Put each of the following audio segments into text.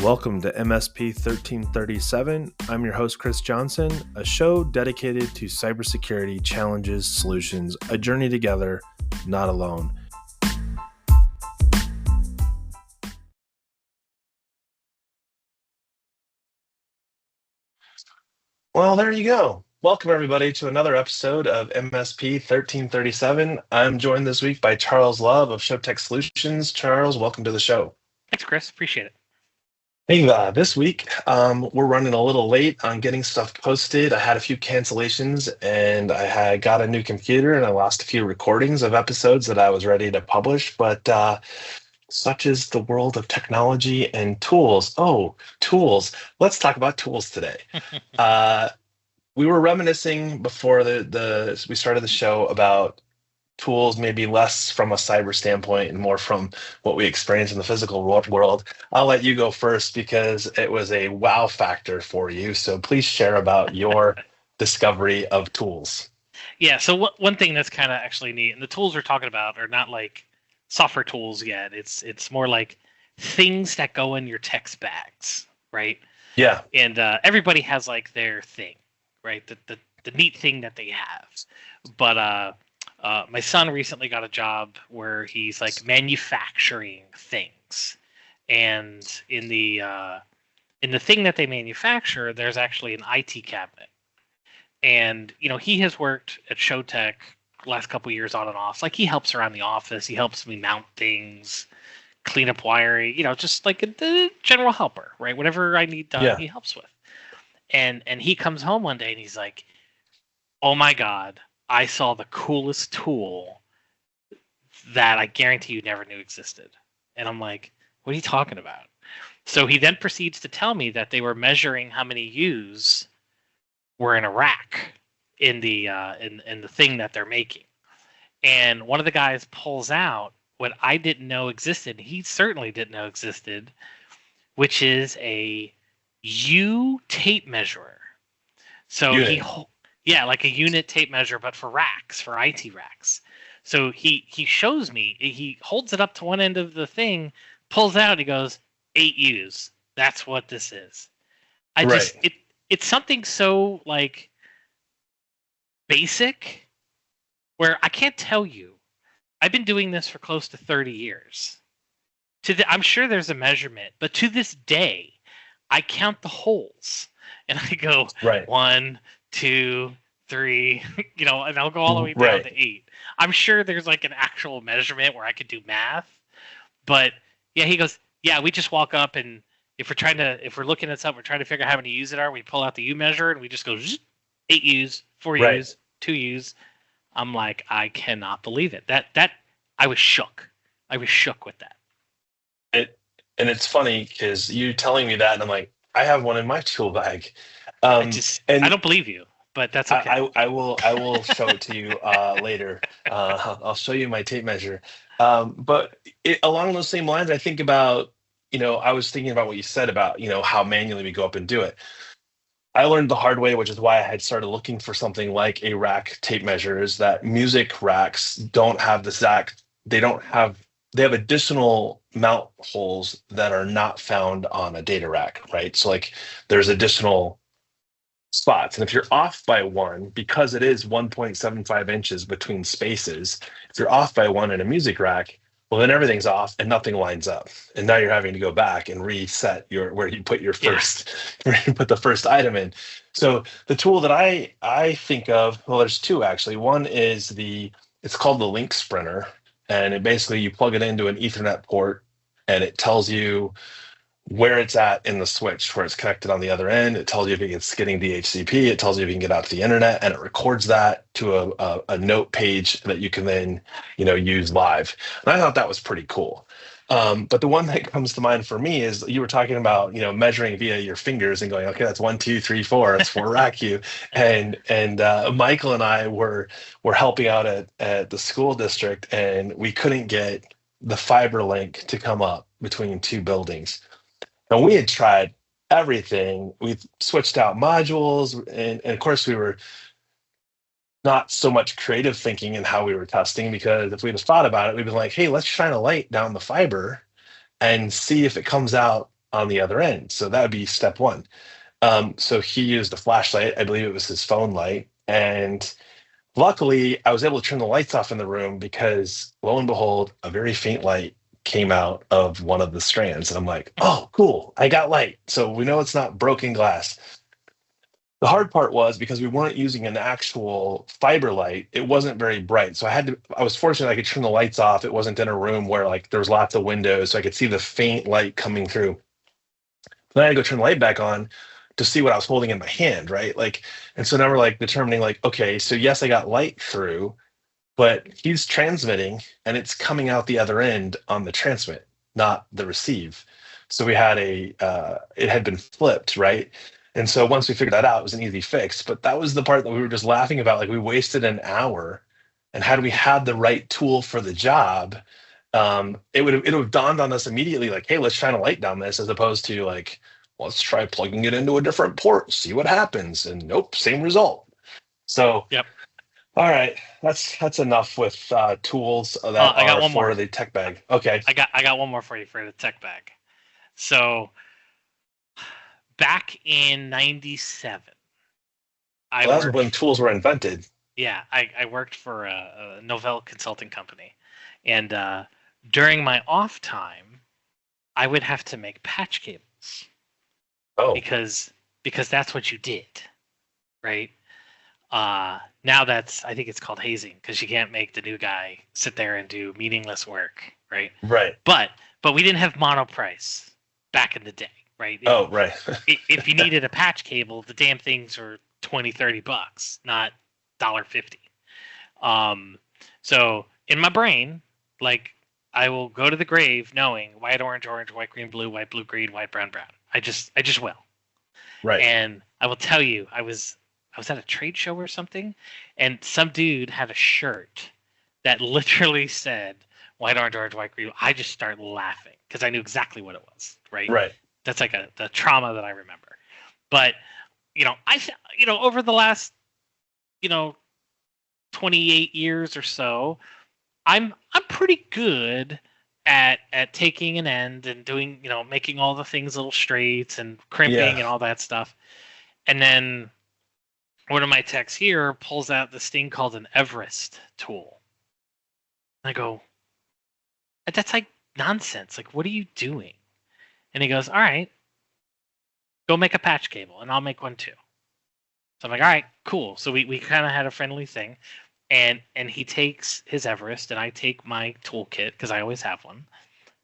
Welcome to MSP 1337. I'm your host, Chris Johnson, a show dedicated to cybersecurity challenges, solutions, a journey together, not alone. Well, there you go. Welcome, everybody, to another episode of MSP 1337. I'm joined this week by Charles Love of ShowTech Solutions. Charles, welcome to the show. Thanks, Chris. Appreciate it. Hey, this week we're running a little late on getting stuff posted. I had a few cancellations and I had got a new computer and I lost a few recordings of episodes that I was ready to publish. But such is the world of technology and tools. Oh, tools. Let's talk about tools today. We were reminiscing before we started the show about tools, maybe less from a cyber standpoint and more from what we experience in the physical world. I'll let you go first because it was a wow factor for you. So please share about your discovery of tools. Yeah, so one thing that's kind of actually neat, and the tools we're talking about are not like software tools yet. It's more like things that go in your text bags, right? Yeah. And everybody has like their thing, right? The neat thing that they have. But my son recently got a job where he's like manufacturing things, and in the thing that they manufacture, there's actually an IT cabinet. And he has worked at ShowTech last couple years on and off. Like he helps around the office, he helps me mount things, clean up wiring, just like the general helper, right? Whatever I need done, he helps with. And he comes home one day and he's like, "Oh my God, I saw the coolest tool that I guarantee you never knew existed." And I'm like, "What are you talking about?" So he then proceeds to tell me that they were measuring how many U's were in a rack in the in the thing that they're making. And one of the guys pulls out what I didn't know existed. He certainly didn't know existed, which is a U tape measurer. So yeah, like a unit tape measure, but for racks, for IT racks. So he shows me, he holds it up to one end of the thing, pulls out, he goes, 8 U's. That's what this is. It's something so like basic where I can't tell you. I've been doing this for close to 30 years. I'm sure there's a measurement, but to this day, I count the holes and I go 1, 2, 3, and I'll go all the way down to 8. I'm sure there's like an actual measurement where I could do math, but yeah, he goes, "Yeah, we just walk up and if we're looking at something, we're trying to figure out how many U's it are, we pull out the U measure and we just go 8 U's, 4 U's, 2 U's." I'm like, I cannot believe it. That I was shook. I was shook with that. And it's funny because you telling me that, and I'm like, I have one in my tool bag. I don't believe you, but that's okay. I will show it to you later. I'll show you my tape measure. But along those same lines, I think about, I was thinking about what you said about, how manually we go up and do it. I learned the hard way, which is why I had started looking for something like a rack tape measure, is that music racks don't have the exact, they have additional mount holes that are not found on a data rack, right? So like there's additional spots. And if you're off by one, because it is 1.75 inches between spaces, if you're off by one in a music rack, well, then everything's off and nothing lines up. And now you're having to go back and reset where you put your first, where you put the first item in. So the tool that I think of, well, there's two actually. One is it's called the Link Sprinter. And it basically, you plug it into an Ethernet port and it tells you where it's at in the switch, where it's connected on the other end. It tells you if it's getting DHCP. It tells you if you can get out to the internet, and it records that to a note page that you can then, use live. And I thought that was pretty cool. But the one that comes to mind for me is you were talking about, measuring via your fingers and going, okay, that's 1, 2, 3, 4. That's 4 rack U. And Michael and I were helping out at the school district, and we couldn't get the fiber link to come up between two buildings. And we had tried everything. We switched out modules, and of course we were not so much creative thinking in how we were testing, because if we'd have thought about it, we'd been like, hey, let's shine a light down the fiber and see if it comes out on the other end. So that would be step one. So he used a flashlight. I believe it was his phone light. And luckily, I was able to turn the lights off in the room because lo and behold, a very faint light came out of one of the strands. And I'm like, oh, cool. I got light. So we know it's not broken glass. The hard part was because we weren't using an actual fiber light, it wasn't very bright. So I was fortunate I could turn the lights off. It wasn't in a room where like there was lots of windows, so I could see the faint light coming through. Then I had to go turn the light back on to see what I was holding in my hand, right? Like, and so now we're like determining, like, okay, so yes, I got light through, but he's transmitting and it's coming out the other end on the transmit, not the receive. So we had it had been flipped, right? And so once we figured that out, it was an easy fix. But that was the part that we were just laughing about. Like we wasted an hour, and had we had the right tool for the job, it would have dawned on us immediately, like, hey, let's shine a light down this, as opposed to like, let's try plugging it into a different port, see what happens, and nope, same result. So Yep. all right, that's enough with tools that I got are one for more. the tech bag. Okay, I got one more for you for the tech bag. So back in '97, I well, that's worked. when tools were invented. Yeah, I worked for a Novell consulting company, and during my off time, I would have to make patch cables Oh, because that's what you did, right? Now that's I think it's called hazing because you can't make the new guy sit there and do meaningless work, right? right. But we didn't have monoprice back in the day, right? Oh, right. If you needed a patch cable, the damn things were 20, $30, not $1.50. So in my brain, like I will go to the grave knowing white, orange, orange, white, green, blue, white, blue, green, white, brown, brown. I just will. Right. And I will tell you, I was at a trade show or something, and some dude had a shirt that literally said white, orange, white, green. I just started laughing because I knew exactly what it was. Right. Right. That's like the trauma that I remember. But over the last 28 years or so, I'm pretty good at taking an end and doing making all the things little straight and crimping Yeah. and all that stuff. And then one of my techs here pulls out this thing called an Everest tool. And I go, that's like nonsense. Like, what are you doing? And he goes, all right, go make a patch cable and I'll make one too. So I'm like, all right, cool. So we kind of had a friendly thing. And he takes his Everest and I take my toolkit because I always have one.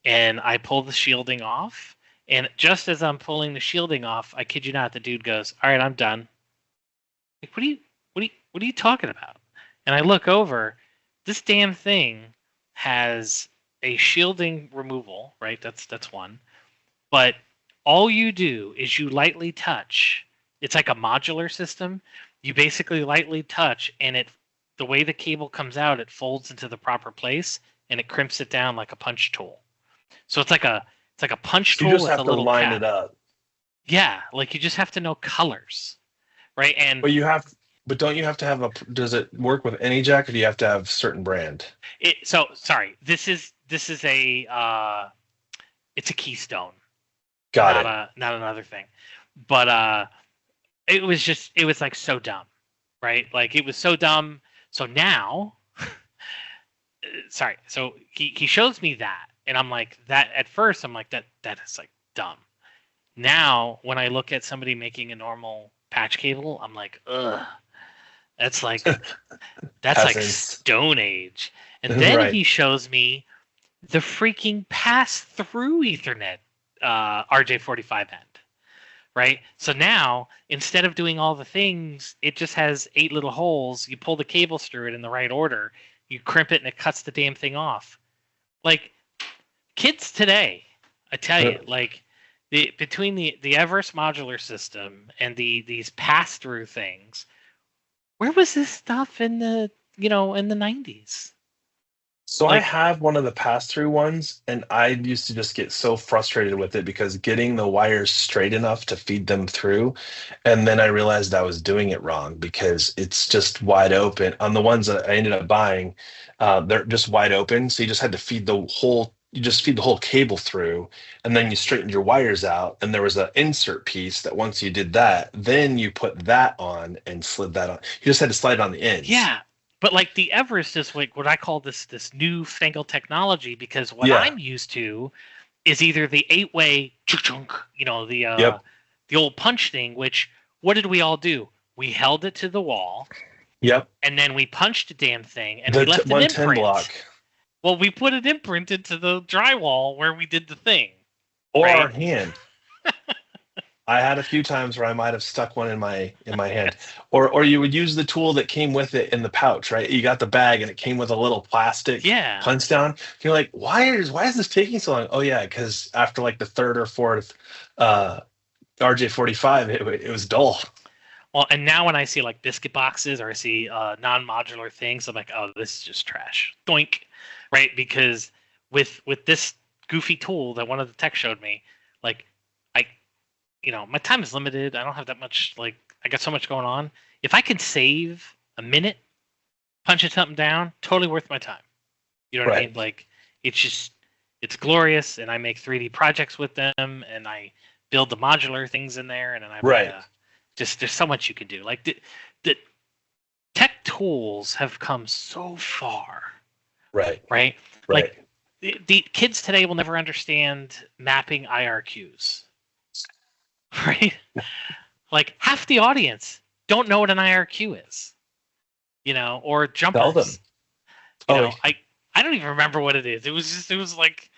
And I pull the shielding off. And just as I'm pulling the shielding off, I kid you not, the dude goes, all right, I'm done. Like, what are you talking about? And I look over, this damn thing has a shielding removal, right? That's one. But all you do is you lightly touch. It's like a modular system. You basically lightly touch, and the way the cable comes out, it folds into the proper place, and it crimps it down like a punch tool. So it's like a punch You tool just with a have to little line cap. it up. Yeah, like you just have to know colors, right? And But don't you have to have does it work with any jack, or do you have to have certain brand? so sorry. This is a it's a Keystone, Got it. not another thing. But it was like so dumb, right? Like it was so dumb. So now, sorry. So he shows me that, and I'm like that. At first, I'm like that is like dumb. Now, when I look at somebody making a normal patch cable, I'm like, ugh, that's like Peasants. Stone Age. And then Right. he shows me the freaking pass-through Ethernet RJ45 end. Right? So now, instead of doing all the things, it just has 8 little holes. You pull the cables through it in the right order. You crimp it, and it cuts the damn thing off. Like, kids today, I tell you, like, between the Everest modular system and these pass-through things, where was this stuff in the 90s? So I Like, have one of the pass-through ones, and I used to just get so frustrated with it because getting the wires straight enough to feed them through, and then I realized I was doing it wrong because it's just wide open. On the ones that I ended up buying, they're just wide open, so you just had to feed the whole you just feed the whole cable through, and then you straightened your wires out, and there was an insert piece that once you did that, then you put that on and slid that on. You just had to slide it on the ends. Yeah, but like the Everest is like what I call this newfangled technology, because what Yeah. I'm used to is either the 8-way, you know, Yep. the old punch thing. Which what did we all do? We held it to the wall, Yep. and then we punched the damn thing, and The we left an 110 imprint. block. Well, we put an imprint into the drywall where we did the thing. Or Right? our hand. I had a few times where I might have stuck one in my hand, or you would use the tool that came with it in the pouch, right? You got the bag and it came with a little plastic Yeah. punch down. You're like, why is this taking so long? Oh yeah, because after like the third or fourth RJ45, it was dull. Well, and now when I see like biscuit boxes or I see non-modular things, I'm like, oh, this is just trash. Doink, right? Because with this goofy tool that one of the techs showed me, like my time is limited. I don't have that much. Like, I got so much going on. If I can save a minute punching something down, totally worth my time. You know what I mean? Like, it's glorious, and I make 3D projects with them, and I build the modular things in there, and then just there's so much you can do. Like the tech tools have come so far. Right. Like the kids today will never understand mapping IRQs. Right? Like half the audience don't know what an IRQ is. Or jumpers. Tell them. I don't even remember what it is. It was like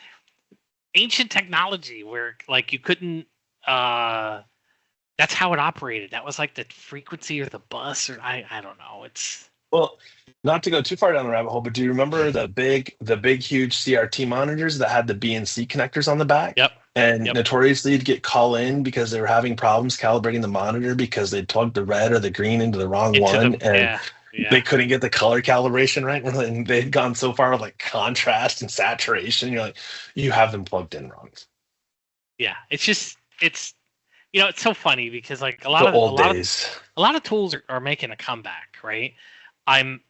ancient technology where like you couldn't that's how it operated. That was like the frequency or the bus, or I don't know. Well, not to go too far down the rabbit hole, but do you remember the big huge CRT monitors that had the BNC connectors on the back? Yep. And notoriously you'd get call in because they were having problems calibrating the monitor because they plugged the red or the green into the wrong one, and they couldn't get the color calibration right. And they'd gone so far with like contrast and saturation. You're like, you have them plugged in wrong. Yeah, it's so funny because like a lot of tools are making a comeback, right? I'm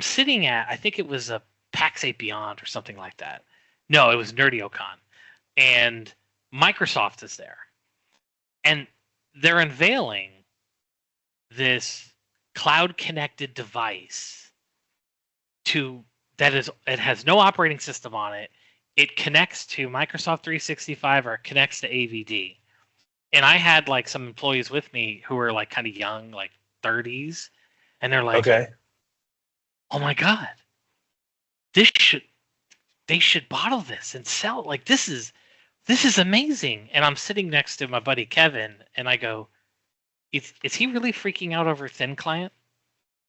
sitting at, I think it was a PAX 8 Beyond or something like that. No, it was NerdioCon, and Microsoft is there, and they're unveiling this cloud-connected device it has no operating system on it. It connects to Microsoft 365 or it connects to AVD. And I had like some employees with me who were like kind of young, like 30s, and they're like, okay, oh my God, they should bottle this and sell it. Like this is amazing. And I'm sitting next to my buddy Kevin, and I go, is he really freaking out over thin client?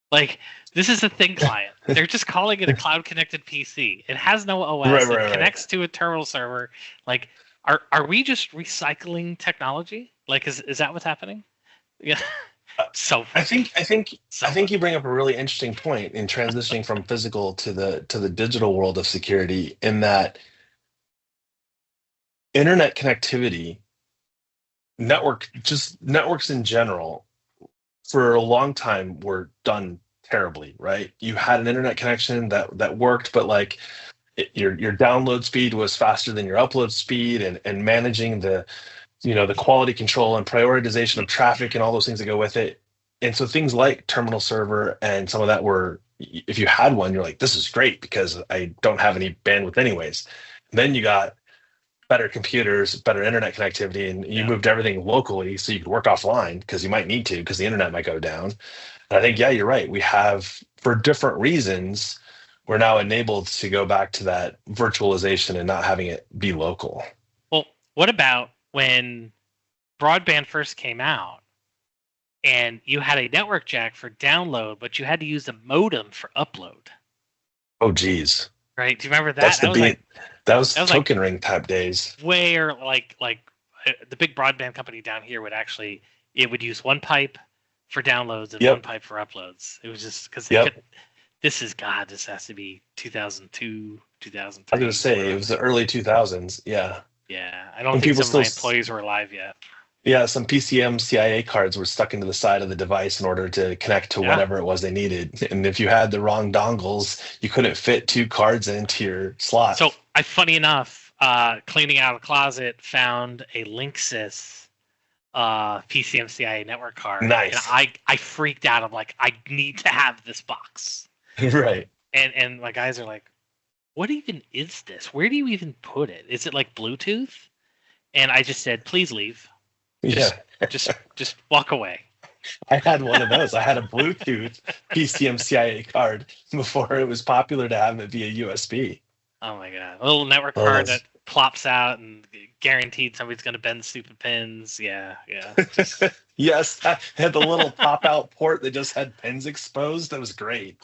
Like, this is a thin client. They're just calling it a cloud connected PC. It has no OS. It connects to a terminal server. Like, are we just recycling technology? Like, is that what's happening? Yeah. So funny. I think you bring up a really interesting point in transitioning from physical to the digital world of security, in that internet connectivity, networks in general, for a long time were done terribly, right? You had an internet connection that worked, but like your download speed was faster than your upload speed, and managing the quality control and prioritization of traffic and all those things that go with it. And so things like terminal server and some of that were, if you had one, you're like, this is great because I don't have any bandwidth anyways. And then you got better computers, better internet connectivity, and you moved everything locally so you could work offline because you might need to, because the internet might go down. And I think, yeah, you're right. We have, for different reasons, we're now enabled to go back to that virtualization and not having it be local. Well, what about when broadband first came out and you had a network jack for download, but you had to use a modem for upload? Oh, geez. Right? Do you remember that? That was token ring type days. Where like the big broadband company down here it would use one pipe for downloads and one pipe for uploads. It was just because they couldn't. This has to be 2002, 2003. I was going to say, it was the early 2000s. Yeah. Yeah. I don't think some of my employees were alive yet. Yeah, some PCM CIA cards were stuck into the side of the device in order to connect to whatever it was they needed. And if you had the wrong dongles, you couldn't fit two cards into your slot. So funny enough, cleaning out a closet, found a Linksys PCMCIA network card, and Nice. I freaked out. I'm like, I need to have this box. Right. And my guys are like, what even is this? Where do you even put it? Is it like Bluetooth? And I just said, please leave. Yeah. Just walk away. I had one of those. I had a Bluetooth PCMCIA card before it was popular to have it via USB. Oh my god, a little network Oh, card that plops out and guaranteed somebody's gonna bend stupid pins. Yeah. Yes, I had the little pop-out port that just had pins exposed. That was great.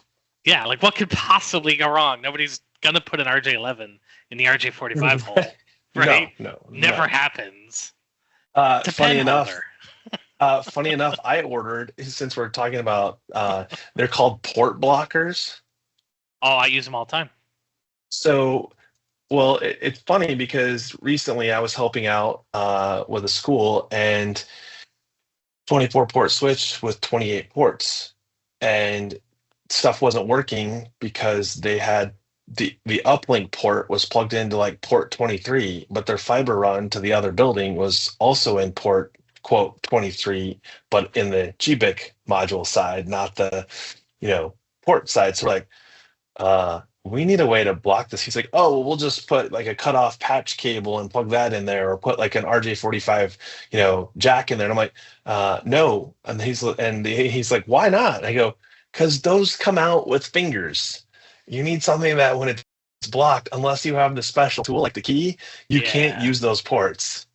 Yeah, like what could possibly go wrong? Nobody's gonna put an RJ11 in the RJ45 hole, right? No, Never happens. It's a funny pen enough, holder. funny enough, I ordered, since we're talking about, they're called port blockers. Oh, I use them all the time. So, well, it's funny because recently I was helping out with a school and 24 port switch with 28 ports, and stuff wasn't working because they had the uplink port was plugged into like port 23, but their fiber run to the other building was also in port quote 23, but in the GBIC module side, not the port side. So like, we need a way to block this. He's like, oh, well, we'll just put like a cutoff patch cable and plug that in there, or put like an RJ45, jack in there. And I'm like, no. And he's like, why not? And I go, because those come out with fingers. You need something that when it's blocked, unless you have the special tool like the key, you can't use those ports.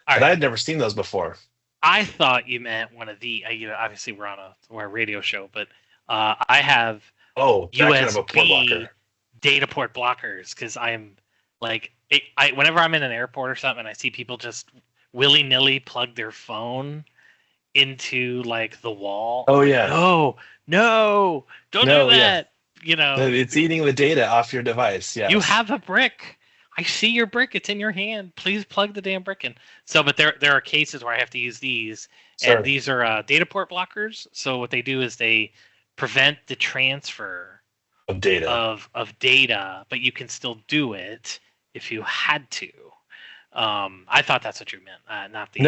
And I had never seen those before. I thought you meant one of the, obviously we're a radio show, but I have USB kind of a port blocker. Data port blockers, because I'm like, whenever I'm in an airport or something and I see people just willy-nilly plug their phone into like the wall. Oh yeah. No, don't do that. It's eating the data off your device. Yeah. You have a brick. I see your brick. It's in your hand. Please plug the damn brick in. So, but there are cases where I have to use these, and these are data port blockers. So what they do is they prevent the transfer of data but you can still do it if you had to. I thought that's what you meant, not the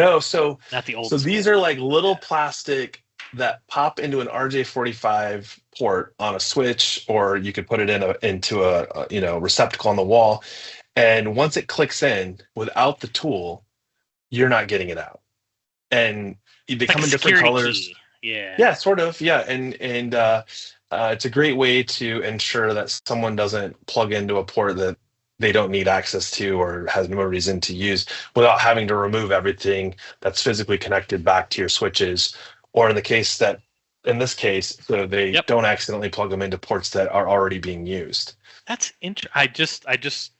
old. So these are like little plastic that pop into an RJ45 port on a switch, or you could put it into a receptacle on the wall. And once it clicks in without the tool, you're not getting it out. And they come in different colors. Key. Yeah. Yeah, sort of. Yeah. And it's a great way to ensure that someone doesn't plug into a port that they don't need access to or has no reason to use without having to remove everything that's physically connected back to your switches. Or in this case, so they don't accidentally plug them into ports that are already being used. That's interesting. I just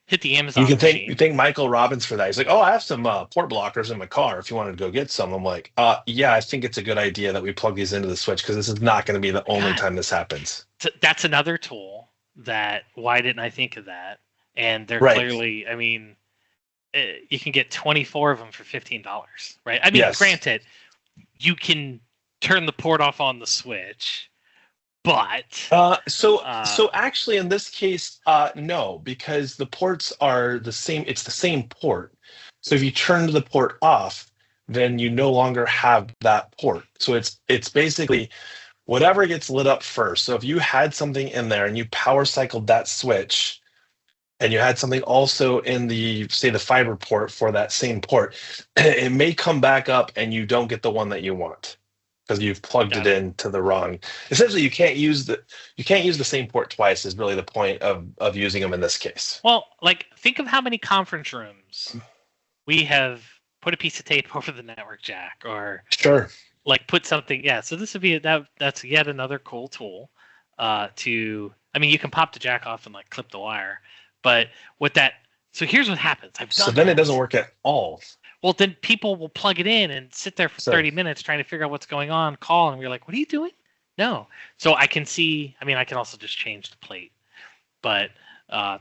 hit the Amazon. You can thank Michael Robbins for that. He's like, oh, I have some port blockers in my car. If you wanted to go get some, I'm like, yeah, I think it's a good idea that we plug these into the switch, because this is not going to be the only time this happens. That's another tool that, why didn't I think of that? And they're clearly, I mean, you can get 24 of them for $15, right? I mean, granted, you can turn the port off on the switch, but so actually in this case, no, because the ports are the same. It's the same port. So if you turn the port off, then you no longer have that port. So it's basically whatever gets lit up first. So if you had something in there and you power cycled that switch, and you had something also in the fiber port for that same port, it may come back up and you don't get the one that you want because you've plugged it into the wrong. Essentially, you can't use the same port twice is really the point of using them in this case. Well, like, think of how many conference rooms we have put a piece of tape over the network jack, or like put something. Yeah, so this would be that's yet another cool tool you can pop the jack off and like clip the wire. But so here's what happens. Then it doesn't work at all. Well, then people will plug it in and sit there for 30 minutes trying to figure out what's going on, call, and we're like, what are you doing? No. So I can see, I can also just change the plate. But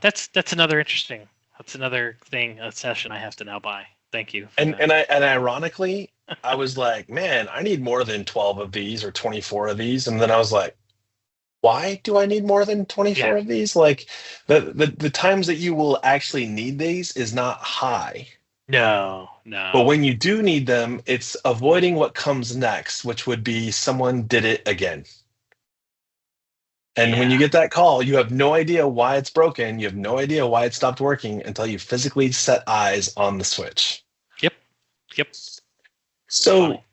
that's another interesting, that's another thing, a session I have to now buy. Thank you. And ironically, I was like, man, I need more than 12 of these or 24 of these. And then I was like, why do I need more than Yeah. 24 of these? Like the times that you will actually need these is not high. No, But no. when you do need them, it's avoiding what comes next, which would be someone did it again. And when Yeah. you get that call, you have no idea why it's broken. You have no idea why it stopped working until you physically set eyes on the switch. Yep. Yep. It's So funny.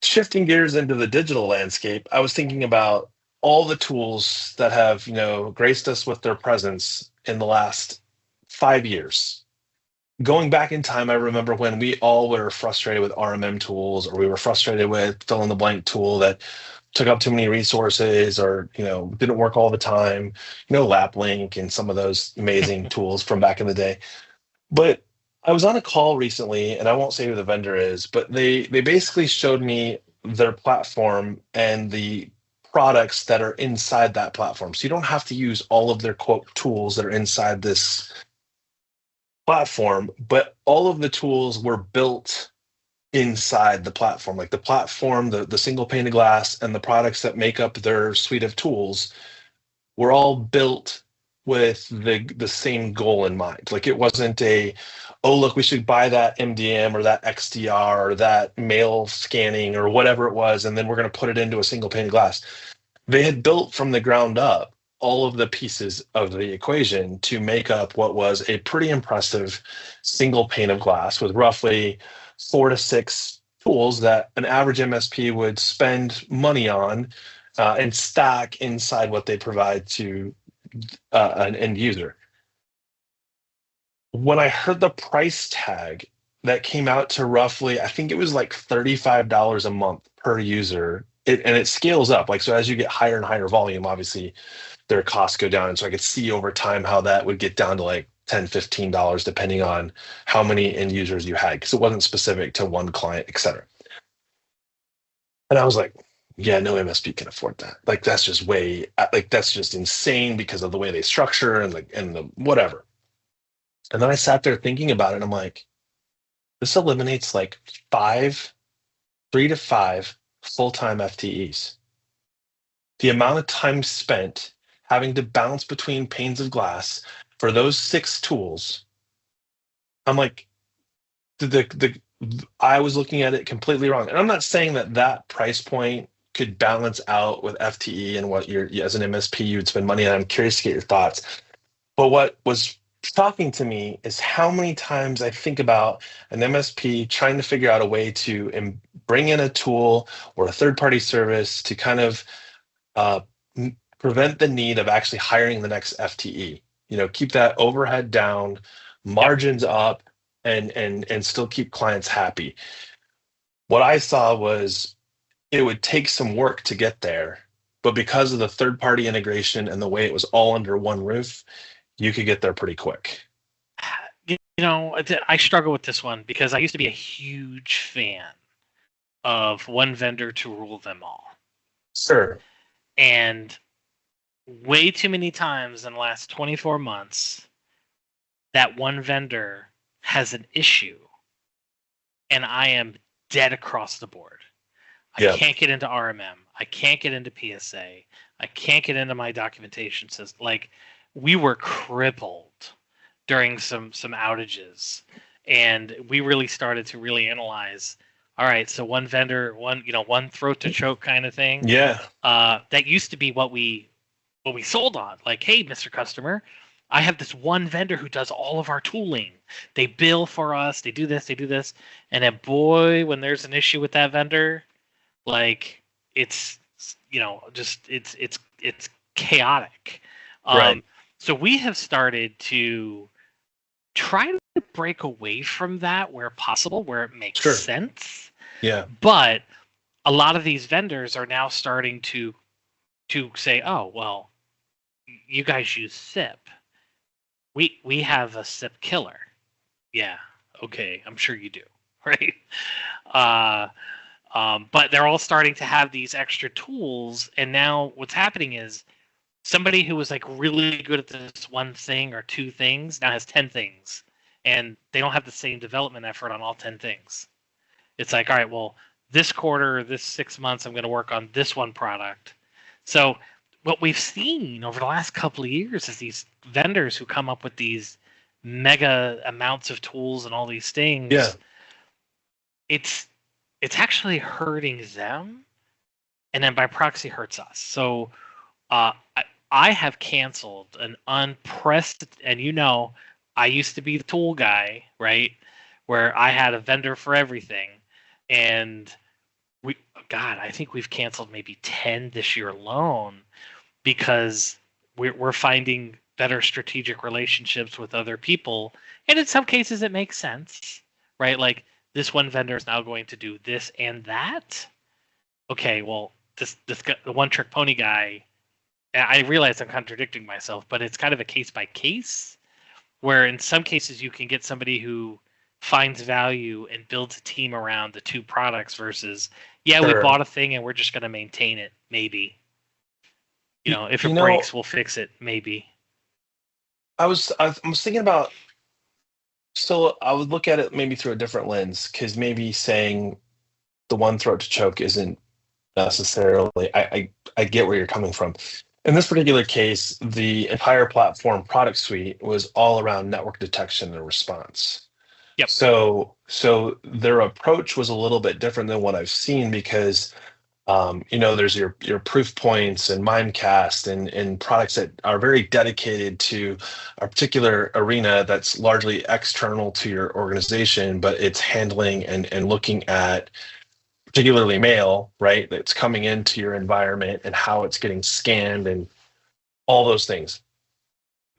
shifting gears into the digital landscape, I was thinking about all the tools that have, graced us with their presence in the last 5 years. Going back in time, I remember when we all were frustrated with RMM tools, or we were frustrated with fill in the blank tool that took up too many resources, or didn't work all the time. LapLink and some of those amazing tools from back in the day. But I was on a call recently, and I won't say who the vendor is, but they basically showed me their platform and the products that are inside that platform. So you don't have to use all of their quote tools that are inside this platform, but all of the tools were built inside the platform. Like the platform, the single pane of glass, and the products that make up their suite of tools were all built with the same goal in mind. Like it wasn't oh look, we should buy that MDM or that XDR or that mail scanning or whatever it was, and then we're going to put it into a single pane of glass. They had built from the ground up all of the pieces of the equation to make up what was a pretty impressive single pane of glass with roughly 4 to 6 tools that an average MSP would spend money on and stack inside what they provide to an end user. When I heard the price tag that came out to roughly, I think it was like $35 a month per user. And it scales up. Like, so as you get higher and higher volume, obviously their costs go down. And so I could see over time how that would get down to like $10, $15, depending on how many end users you had, because it wasn't specific to one client, et cetera. And I was like, yeah, no MSP can afford that. Like, that's just like, that's just insane because of the way they structure and like, and the whatever. And then I sat there thinking about it, and I'm like, this eliminates like 3 to 5 full-time FTEs. The amount of time spent having to bounce between panes of glass for those 6 tools, I'm like, I was looking at it completely wrong. And I'm not saying that that price point could balance out with FTE and what you're as an MSP you'd spend money on. I'm curious to get your thoughts. But what was shocking to me is how many times I think about an MSP trying to figure out a way to bring in a tool or a third-party service to kind of uh, prevent the need of actually hiring the next FTE. Keep that overhead down, Yep. margins up, and still keep clients happy. What I saw was it would take some work to get there, but because of the third-party integration and the way it was all under one roof, you could get there pretty quick. I struggle with this one because I used to be a huge fan of one vendor to rule them all. Sure. And way too many times in the last 24 months, that one vendor has an issue and I am dead across the board. I Yeah. can't get into RMM. I can't get into PSA. I can't get into my documentation system. Like, we were crippled during some outages, and we really started to really analyze. All right, so one vendor, one throat to choke kind of thing. Yeah. That used to be what we sold on. Like, hey, Mr. Customer, I have this one vendor who does all of our tooling. They bill for us. They do this. They do this. And then, boy, when there's an issue with that vendor, like, it's just it's chaotic. Right. So we have started to try to break away from that where possible, where it makes Sure. sense. Yeah. But a lot of these vendors are now starting to say, oh, well, you guys use SIP. We have a SIP killer. Yeah, okay, I'm sure you do, right? But they're all starting to have these extra tools, and now what's happening is somebody who was like really good at this one thing or 2 things now has 10 things, and they don't have the same development effort on all 10 things. It's like, all right, well, this quarter, this 6 months, I'm going to work on this one product. So what we've seen over the last couple of years is these vendors who come up with these mega amounts of tools and all these Yeah. things. It's actually hurting them, and then by proxy hurts us. So uh, I have canceled an unprecedented, and I used to be the tool guy, right? Where I had a vendor for everything, and God, I think we've canceled maybe 10 this year alone because we're finding better strategic relationships with other people, and in some cases it makes sense, right? Like this one vendor is now going to do this and that. Okay, well, this guy, the one trick pony guy. I realize I'm contradicting myself, but it's kind of a case by case, where in some cases you can get somebody who finds value and builds a team around the two products versus, yeah, we Sure. bought a thing and we're just going to maintain it, maybe. If You it know, breaks, we'll fix it, maybe. I was thinking about, so I would look at it maybe through a different lens, because maybe saying the one throat to choke isn't necessarily. I get where you're coming from. In this particular case, the entire platform product suite was all around network detection and response. Yep. So their approach was a little bit different than what I've seen, because there's your proof points and Mimecast and products that are very dedicated to a particular arena that's largely external to your organization, but it's handling and looking at particularly mail, right? That's coming into your environment and how it's getting scanned and all those things.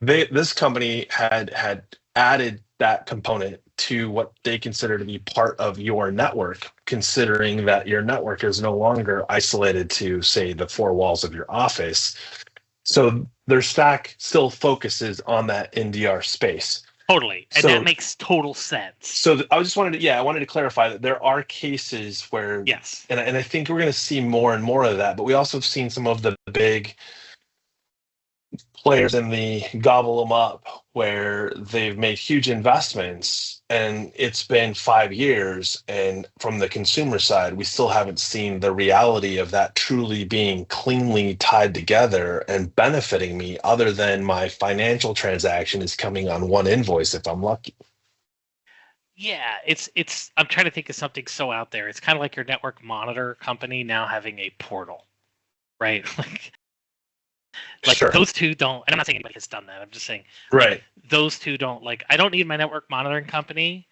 This company had added that component to what they consider to be part of your network, considering that your network is no longer isolated to, say, the four walls of your office. So their stack still focuses on that NDR space. Totally. And that makes total sense. So I wanted to clarify that there are cases where, yes, and I think we're going to see more and more of that, but we also have seen some of the big players in the gobble them up, where they've made huge investments and it's been 5 years, and from the consumer side we still haven't seen the reality of that truly being cleanly tied together and benefiting me, other than my financial transaction is coming on one invoice if I'm lucky. Yeah, it's I'm trying to think of something so out there. It's kind of like your network monitor company now having a portal, right? Like Sure. Those two don't, and I'm not saying anybody has done that. I'm just saying, right. Those two don't, I don't need my network monitoring company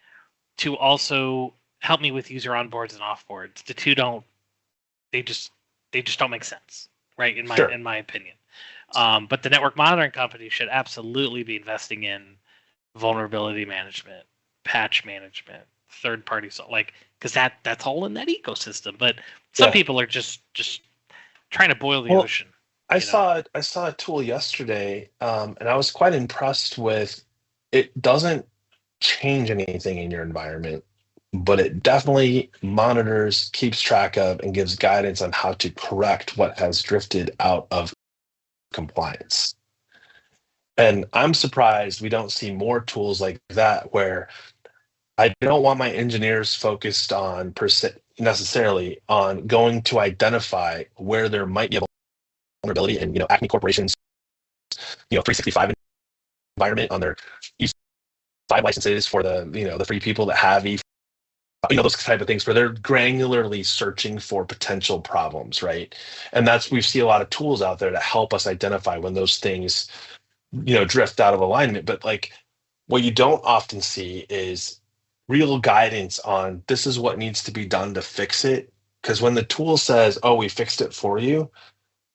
to also help me with user onboards and offboards. The two don't, they just don't make sense, right? In my opinion. But the network monitoring company should absolutely be investing in vulnerability management, patch management, third party, because that's all in that ecosystem. But some people are just trying to boil the ocean. I saw a tool yesterday, and I was quite impressed with. It doesn't change anything in your environment, but it definitely monitors, keeps track of, and gives guidance on how to correct what has drifted out of compliance. And I'm surprised we don't see more tools like that, where I don't want my engineers focused on necessarily on going to identify where there might be a vulnerability in, Acme Corporation's, 365 environment on their E5 licenses for the free people that have E5, those type of things, where they're granularly searching for potential problems, right? And we see a lot of tools out there that help us identify when those things, drift out of alignment. But what you don't often see is real guidance on this is what needs to be done to fix it. Because when the tool says, "Oh, we fixed it for you,"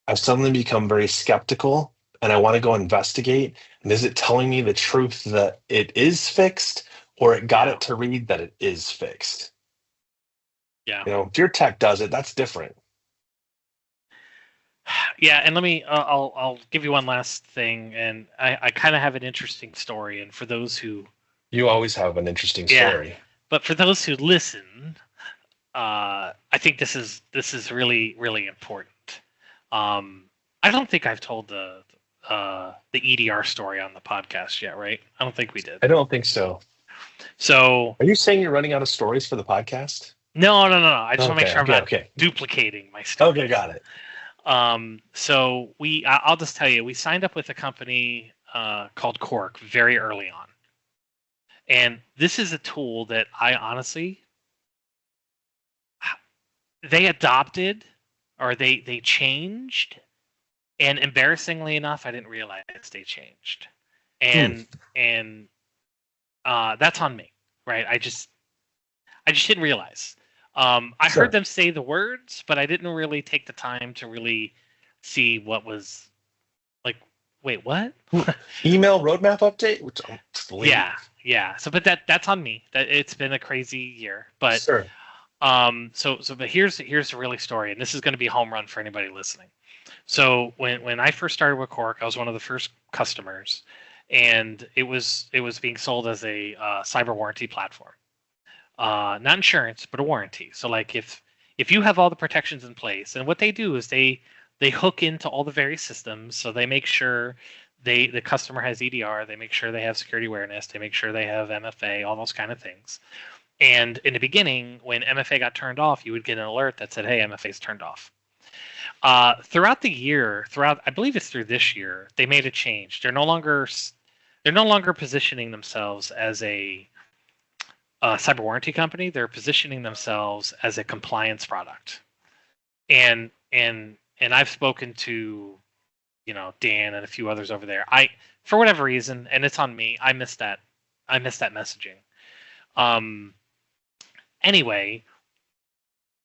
I've suddenly become very skeptical, and I want to go investigate. And is it telling me the truth that it is fixed, or it got it to read that it is fixed? Yeah. If your tech does it, that's different. Yeah, and let me, I'll give you one last thing, and I kind of have an interesting story, and for those who... You always have an interesting story. Yeah, but for those who listen, I think this is really, really important. I don't think I've told the EDR story on the podcast yet, right? I don't think we did. I don't think so. So, are you saying you're running out of stories for the podcast? No. I just want to make sure I'm not duplicating my story. Okay, got it. So I'll just tell you, we signed up with a company called Cork very early on. And this is a tool that I honestly, they adopted or they changed. And embarrassingly enough, I didn't realize they changed. And that's on me, right? I just didn't realize. I heard Sure. them say the words, but I didn't really take the time to really see what was like. Wait, what? Email roadmap update, which I'm late. Yeah. So, but that's on me. That it's been a crazy year, but Sure. but here's the really story, and this is going to be a home run for anybody listening. So when I first started with Cork, I was one of the first customers, and it was being sold as a cyber warranty platform. Not insurance, but a warranty. So like if you have all the protections in place, and what they do is they hook into all the various systems, so they make sure the customer has EDR, they make sure they have security awareness, they make sure they have MFA, all those kind of things. And in the beginning, when MFA got turned off, you would get an alert that said, "Hey, MFA is turned off." Throughout the year, I believe it's through this year, they made a change. They're no longer positioning themselves as a cyber warranty company. They're positioning themselves as a compliance product. And I've spoken to Dan and a few others over there. For whatever reason, and it's on me, I missed that messaging. Anyway,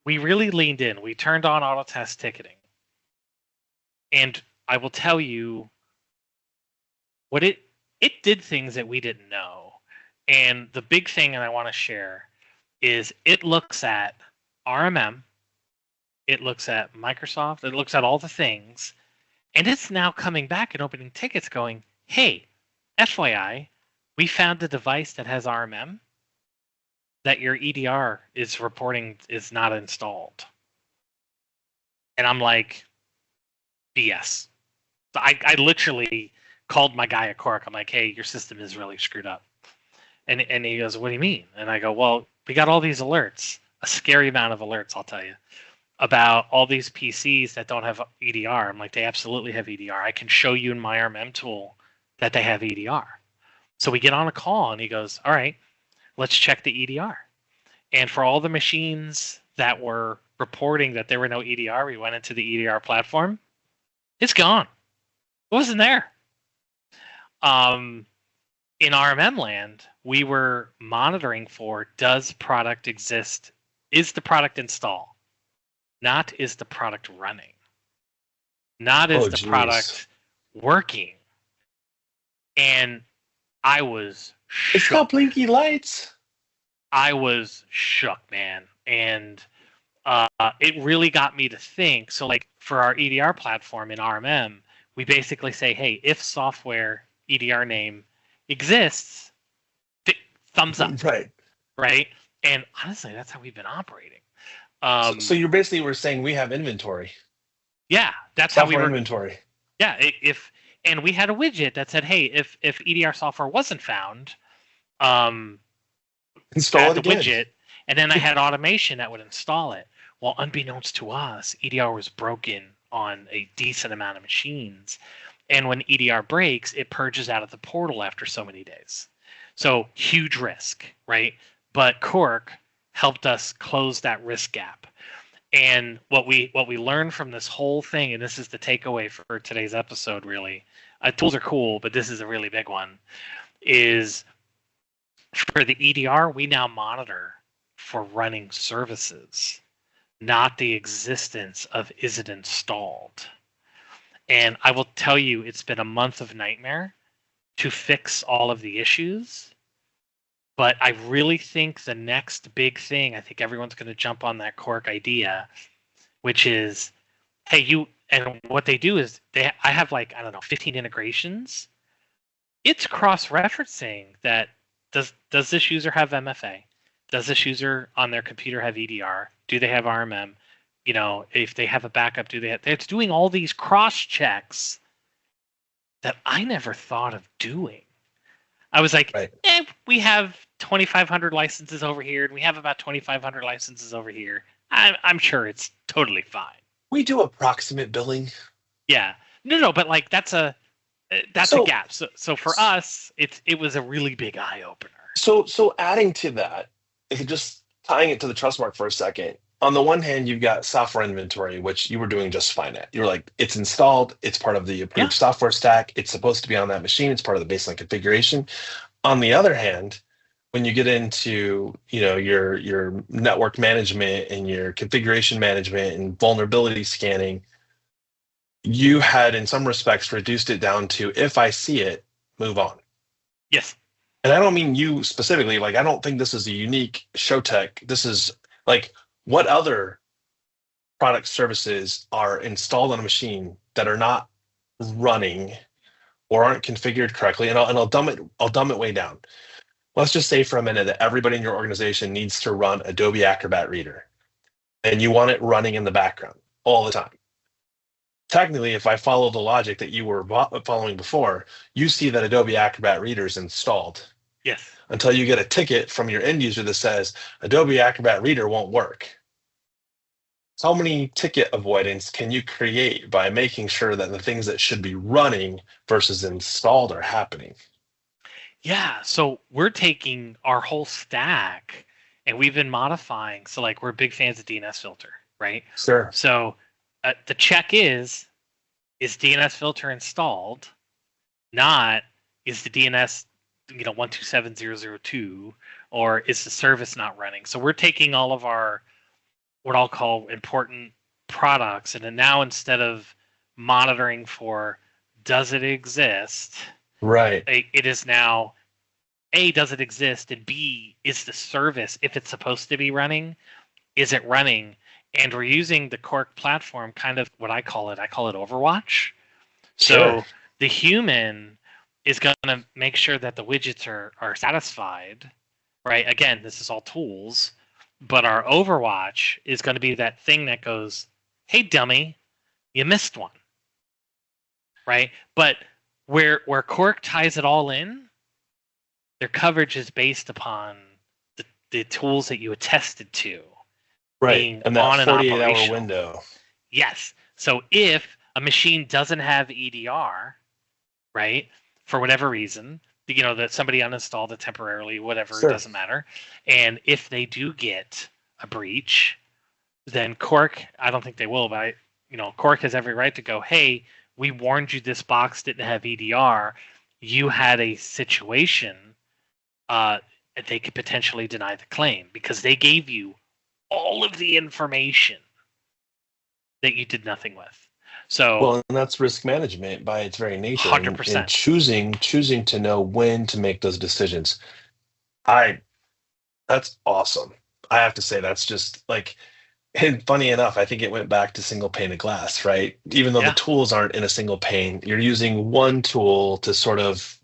we really leaned in. We turned on auto test ticketing. And I will tell you what it did things that we didn't know. And the big thing that I want to share is it looks at RMM, it looks at Microsoft, it looks at all the things, and it's now coming back and opening tickets going, "Hey, FYI, we found a device that has RMM that your EDR is reporting is not installed." And I'm like, BS. I literally called my guy at Cork. I'm like, "Hey, your system is really screwed up." And he goes, "What do you mean?" And I go, "Well, we got all these alerts, a scary amount of alerts, I'll tell you, about all these PCs that don't have EDR." I'm like, "They absolutely have EDR. I can show you in my RMM tool that they have EDR." So we get on a call and he goes, "All right, let's check the EDR." And for all the machines that were reporting that there were no EDR, we went into the EDR platform. It's gone. It wasn't there. In RMM land, we were monitoring for, does product exist? Is the product installed? Not, is the product running? Not, is Oh, the geez. product working? And I was It's shook. got blinky lights. I was shook, man. And it really got me to think. So like for our EDR platform in RMM, we basically say, "Hey, if software EDR name exists, thumbs up," Right. right? And honestly, that's how we've been operating. So you're basically we're saying we have inventory, Yeah, that's how we software were. inventory. Yeah, and we had a widget that said, "Hey, if EDR software wasn't found, um, Install add it the again. widget," and then I had automation that would install it. Well, unbeknownst to us, EDR was broken on a decent amount of machines, and when EDR breaks, it purges out of the portal after so many days. So huge risk, right? But Cork helped us close that risk gap. And what we learned from this whole thing, and this is the takeaway for today's episode, really, tools are cool, but this is a really big one, is for the EDR, we now monitor for running services, not the existence of, is it installed. And I will tell you, it's been a month of nightmare to fix all of the issues. But I really think the next big thing, I think everyone's going to jump on that Cork idea, which is, hey, and what they do is I have like, I don't know, 15 integrations. It's cross-referencing that does this user have MFA? Does this user on their computer have EDR? Do they have RMM? If they have a backup, it's doing all these cross checks that I never thought of doing. I was like, Right. we have 2,500 licenses over here, and we have about 2,500 licenses over here. I'm sure it's totally fine. We do approximate billing. Yeah. No, but like that's a So gap. So for us, it was a really big eye opener. so adding to that, if you just tying it to the trust mark for a second. On the one hand, you've got software inventory, which you were doing just fine at. You were like, it's installed, it's part of the Yeah. approved software stack, it's supposed to be on that machine, it's part of the baseline configuration. On the other hand, when you get into, your network management and your configuration management and vulnerability scanning, you had in some respects reduced it down to, if I see it, move on. Yes. And I don't mean you specifically, like I don't think this is a unique ShowTech. This is like, what other product services are installed on a machine that are not running or aren't configured correctly? And I'll dumb it way down. Let's just say for a minute that everybody in your organization needs to run Adobe Acrobat Reader, and you want it running in the background all the time. Technically, if I follow the logic that you were following before, you see that Adobe Acrobat Reader is installed Yes. until you get a ticket from your end user that says Adobe Acrobat Reader won't work. How many ticket avoidance can you create by making sure that the things that should be running versus installed are happening? Yeah. So we're taking our whole stack and we've been modifying. So like we're big fans of DNS filter, right? Sure. So the check is DNS filter installed? Not is the DNS 127002 or is the service not running? So we're taking all of our what I'll call important products, and then now instead of monitoring for does it exist, Right. it is now A, does it exist, and B, is the service, if it's supposed to be running, is it running? And we're using the Cork platform, kind of what I call it Overwatch. Sure. So the human is going to make sure that the widgets are satisfied, right? Again, this is all tools, but our Overwatch is going to be that thing that goes, hey, dummy, you missed one, right? But where Cork ties it all in, their coverage is based upon the tools that you attested to Right. being And that on and 48-hour operational. window. Yes. So if a machine doesn't have EDR, right, for whatever reason, that somebody uninstalled it temporarily, whatever, it Sure. doesn't matter. And if they do get a breach, then Cork, I don't think they will, but Cork has every right to go, hey, we warned you this box didn't have EDR. You had a situation, they could potentially deny the claim because they gave you all of the information that you did nothing with. So, Well, and that's risk management by its very nature, and 100%. choosing to know when to make those decisions. I That's awesome. I have to say that's just like, and funny enough, I think it went back to single pane of glass, right? Even though the Yeah, tools aren't in a single pane, you're using one tool to sort of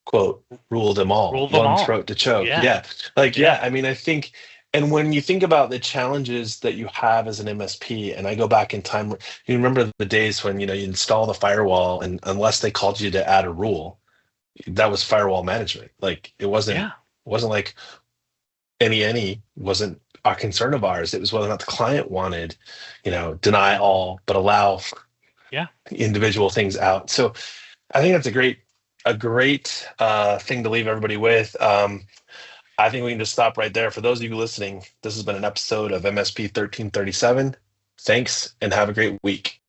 quote rule them all, rule them one all. throat to choke. Yeah, Yeah. Like, yeah, yeah, I mean, I think, and when you think about the challenges that you have as an MSP, and I go back in time, you remember the days when, you install the firewall, and unless they called you to add a rule, that was firewall management. Like yeah, it wasn't like any wasn't a concern of ours. It was whether or not the client wanted, deny all but allow yeah. individual things out. So I think that's a great thing to leave everybody with. I think we can just stop right there. For those of you listening, this has been an episode of MSP 1337. Thanks and have a great week.